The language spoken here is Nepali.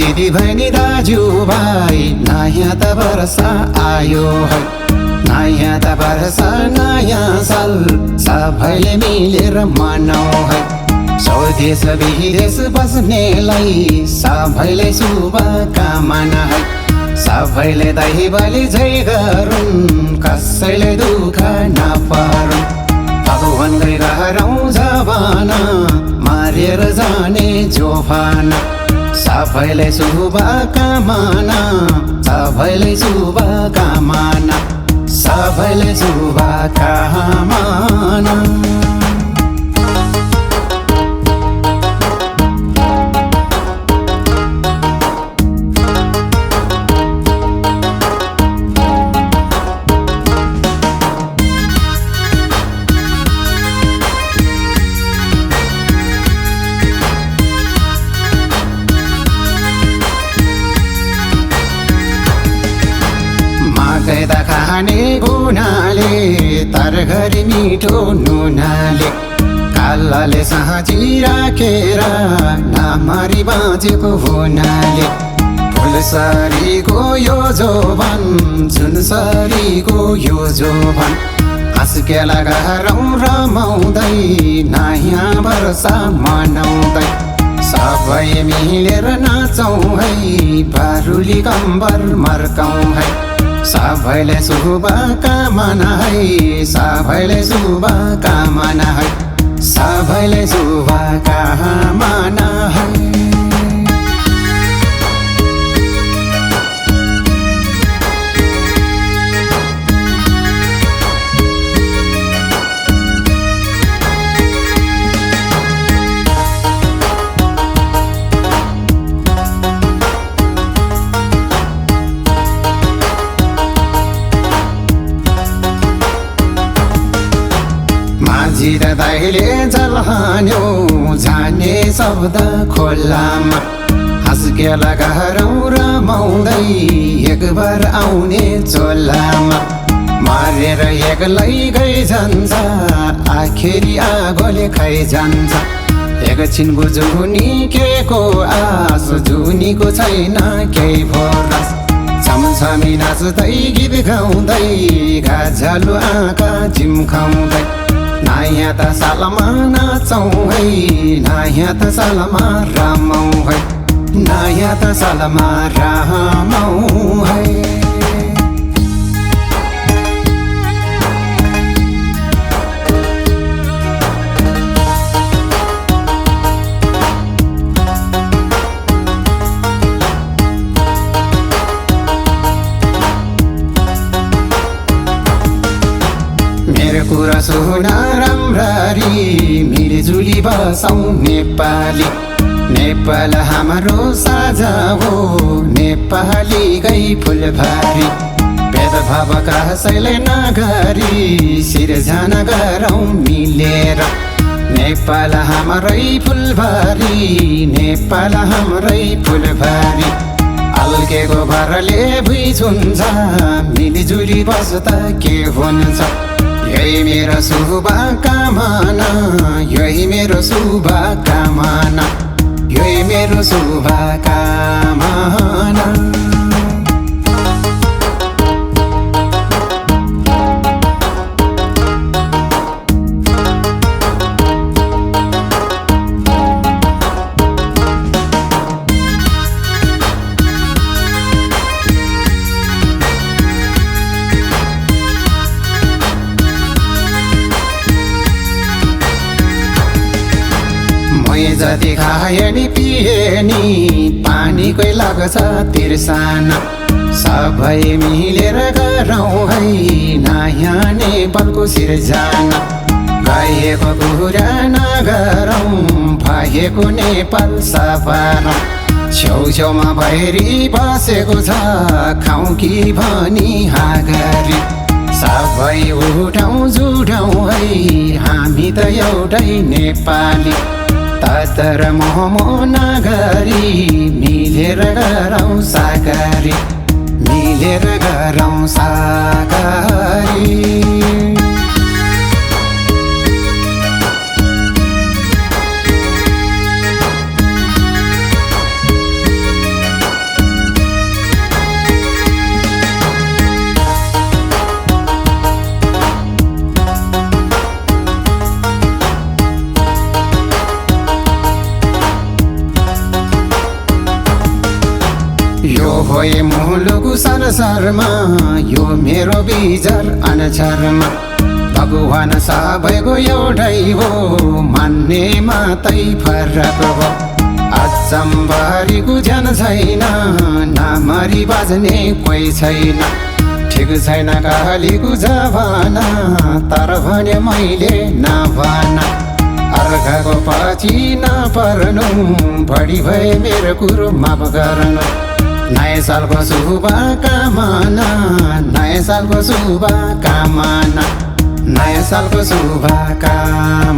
दिदी बहिनी दाजुभाइ नयाँ त वर्ष आयो है, नयाँ त वर्ष नयाँ साल सबैले मिलेर मनाऊ है। स्वदेश विदेश बस्नेलाई सबैले शुभकामना है, सबैले दैवले जय गरून् कसैले दुःख नपरुन्। भगवानकै गरौँ जमाना मारेर जाने जोफाना, सबैले शुभकामना, सबैले शुभकामना, सबैले शुभकामना। मकै त खाने गुनाले तरकारी मिठो नुनाले, कालाले साँची राखेर नमरी बाँचेको हुनाले। फुलसरीको यो जोबन सुनसरीको यो जोबन, हाँसखेला गरौँ रमाउँदै नयाँ वर्ष मनाउँदै। सबै मिलेर नाचौँ है, बारुली कम्बर मर्काउँ है, सबैले शुभकामना है, सबैले शुभकामना है, सबैले शुभकामना है। माझी र दाइले जल हान्यो जाने शब्द खोलामा, हाँसखेला गरौँ रमाउँदै एक बार आउने चोलामा। मारेर एक्लै गइजान्छ आखिरी आगोले खाइजान्छ, एकछिनको जुनी केको आस जुनीको छैन केही भरोस। छमछमी नाच्दै गीत गाउँदै गाजालु आँखा झिम्काउँदै, नयाँ त सालमा नाचौँ है, नयाँ त सालमा रमाउँ है, नयाँ त सालमा रमाउँ है। मेरो कुरा सुन राम्ररी, मिलिजुली बसौँ नेपाली। नेपाल हाम्रो साझा हो, नेपालीकै फुलबारी। भेदभाव कसैले नगरी सिर्जना गरौँ मिलेर, नेपाल हाम्रै फुलबारी, नेपाल हाम्रै फुलबारी। अलकेको भरले भुइँ छुन्छ, मिलिजुली बस्दा के हुन्छ। यही मेरो शुभकामना, यही मेरो शुभकामना, यही मेरो शुभकामना। जति खाए नि पिए नि पानीकै लाग्छ तिर्साना, सबै मिलेर गरौँ है नयाँ नेपालको सिर्जना। गएको कुरा नगरौँ भएको नेपाल सपारौँ, छेउछेउमा भैरी बसेको छ खाउँ कि भनी हाँगरी। सबै उठाउँ जुठाउँ है हामी त एउटै नेपाली, तर मोहमो नगरी मिलेर गरौँ सागरी, मिलेर गरौँ सागरी। सबैको संसारमा यो मेरो विचार अनुसारमा भगवान सबैको एउटै हो मान्ने मात्रै फरक हो अचम्भरीको ज्यान छैन नमरी बाँच्ने कोही छैन ठिक छैन कालीको जमाना तर भने मैले नभन अर्काको पछि नपर्नु बढी भए मेरो कुरो माफ गर्नु नयाँ सालको शुभकामना नयाँ सालको शुभकामना नयाँ सालको शुभकामना